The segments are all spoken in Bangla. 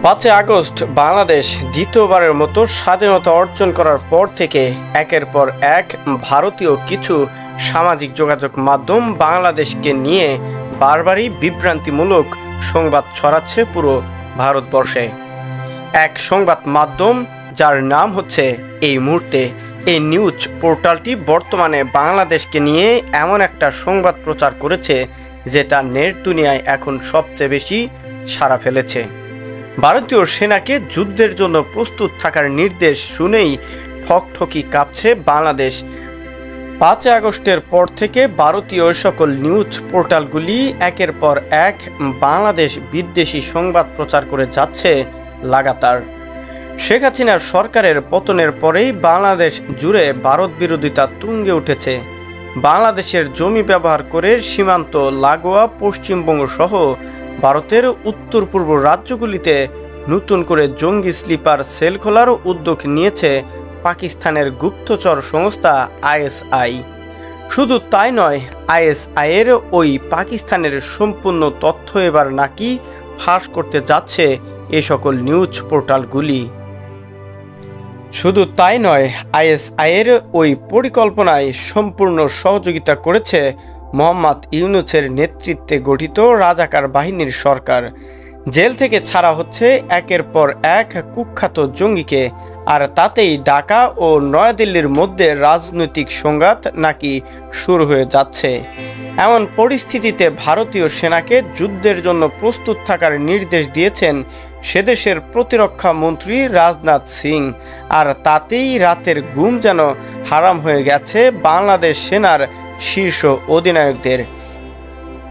5 আগস্ট বাংলাদেশ দ্বিতীয়বারের মতো স্বাধীনতা অর্জন করার পর থেকে একের পর এক ভারতীয় কিছু সামাজিক যোগাযোগ মাধ্যম বাংলাদেশকে নিয়ে বারবারই বিভ্রান্তিমূলক সংবাদ ছড়াচ্ছে পুরো ভারতবর্ষে। এক সংবাদ মাধ্যম যার নাম হচ্ছে এই মুহূর্তে, এই নিউজ পোর্টালটি বর্তমানে বাংলাদেশকে নিয়ে এমন একটা সংবাদ প্রচার করেছে যেটা নেট দুনিয়ায় এখন সবচেয়ে বেশি সাড়া ফেলেছে। ভারতীয় সেনাকে যুদ্ধের জন্য প্রস্তুত থাকার নির্দেশ শুনেই ঠকঠকি কাঁপছে বাংলাদেশ। 5 আগস্টের পর থেকে ভারতীয় সকল নিউজ পোর্টালগুলি একের পর এক বাংলাদেশ বিদ্বেষী সংবাদ প্রচার করে যাচ্ছে লাগাতার। শেখ হাসিনার সরকারের পতনের পরেই বাংলাদেশ জুড়ে ভারত বিরোধিতা তুঙ্গে উঠেছে। বাংলাদেশের জমি ব্যবহার করে সীমান্ত লাগোয়া পশ্চিমবঙ্গ সহ ভারতের উত্তর পূর্ব রাজ্যগুলিতে নতুন করে জঙ্গি স্লিপার সেল খোলার উদ্যোগ নিয়েছে পাকিস্তানের গুপ্তচর সংস্থা আইএসআই। শুধু তাই নয়, আইএসআইয়ের ওই পাকিস্তানের সম্পূর্ণ তথ্য এবার নাকি ফাঁস করতে যাচ্ছে এ সকল নিউজ পোর্টালগুলি। শুধু তাই নয়, আইএসআইয়ের ওই পরিকল্পনায় সম্পূর্ণ সহযোগিতা করেছে মোহাম্মদ ইউনূসের নেতৃত্বে গঠিত রাজাকার বাহিনীর সরকার। জেল থেকে ছাড়া হচ্ছে একের পর এক কুখ্যাত জঙ্গিকে, আর তাতেই ঢাকা ও নয়াদিল্লির মধ্যে রাজনৈতিক সংঘাত নাকি শুরু হয়ে যাচ্ছে। এমন পরিস্থিতিতে ভারতীয় সেনাকে যুদ্ধের জন্য প্রস্তুত থাকার নির্দেশ দিয়েছেন সেদেশের প্রতিরক্ষা মন্ত্রী রাজনাথ সিং, আর তাতেই রাতের ঘুম যেন হারাম হয়ে গেছে বাংলাদেশ সেনার শীর্ষ অধিনায়কদের।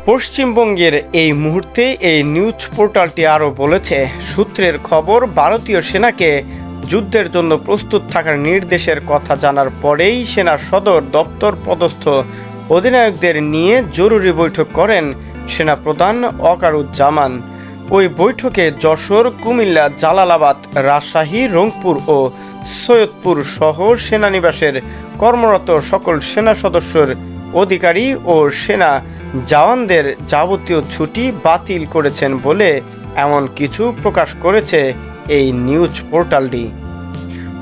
পশ্চিমবঙ্গের এই মুহূর্তে এই নিউজ পোর্টালটি আরও বলেছে, সূত্রের খবর, ভারতীয় সেনাকে যুদ্ধের জন্য প্রস্তুত থাকার নির্দেশের কথা জানার পরেই সেনা সদর দপ্তর পদস্থ অধিনায়কদের নিয়ে জরুরি বৈঠক করেন সেনাপ্রধান ওয়াকারুজ্জামান। ওই বৈঠকে যশোর, কুমিল্লা, জালালাবাদ, রাজশাহী, রংপুর ও সৈয়দপুর সহ সেনানিবাসের কর্মরত সকল সেনা সদস্যের অধিকারী ও সেনা জওয়ানদের যাবতীয় ছুটি বাতিল করেছেন বলে এমন কিছু প্রকাশ করেছে এই নিউজ পোর্টালটি।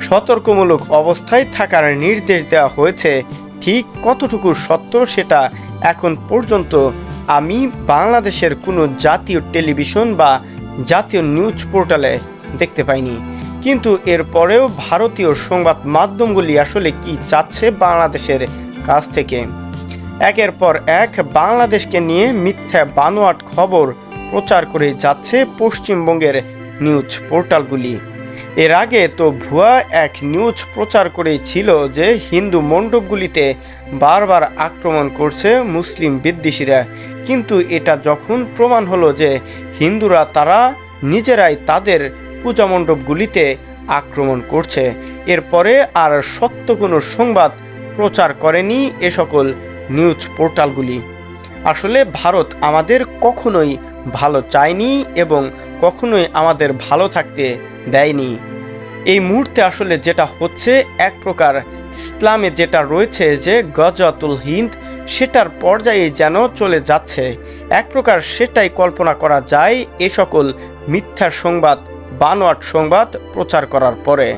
সতর্কমূলক অবস্থায় থাকার নির্দেশ দেওয়া হয়েছে, ঠিক কতটুকু সত্য সেটা এখন পর্যন্ত আমি বাংলাদেশের কোনো জাতীয় টেলিভিশন বা জাতীয় নিউজ পোর্টালে দেখতে পাইনি। কিন্তু এরপরেও ভারতীয় সংবাদ মাধ্যমগুলি আসলে কি চাচ্ছে বাংলাদেশের কাছ থেকে? একের পর এক বাংলাদেশকে নিয়ে মিথ্যা বানোয়াট খবর প্রচার করে যাচ্ছে পশ্চিমবঙ্গের নিউজ পোর্টালগুলি। এর আগে তো ভুয়া এক নিউজ প্রচার করেছিল যে হিন্দু মণ্ডপগুলিতে বারবার আক্রমণ করছে মুসলিম বিদ্বেষীরা, কিন্তু এটা যখন প্রমাণ হলো যে হিন্দুরা তারা নিজেরাই তাদের পূজা মণ্ডপগুলিতে আক্রমণ করছে, এরপরে আর সত্য কোনো সংবাদ প্রচার করেনি এ সকল নিউজ পোর্টালগুলি। আসলে ভারত আমাদের কখনোই ভালো চায়নি এবং কখনোই আমাদের ভালো থাকতে দেয়নি। এই মুহূর্তে আসলে যেটা হচ্ছে, এক প্রকার ইসলামে যেটা রয়েছে যে গজওয়াতুল হিন্দ, সেটার পর্যায়ে যেন চলে যাচ্ছে। এক প্রকার সেটাই কল্পনা করা যায় এ সকল মিথ্যা সংবাদ, বানোয়াট সংবাদ প্রচার করার পরে।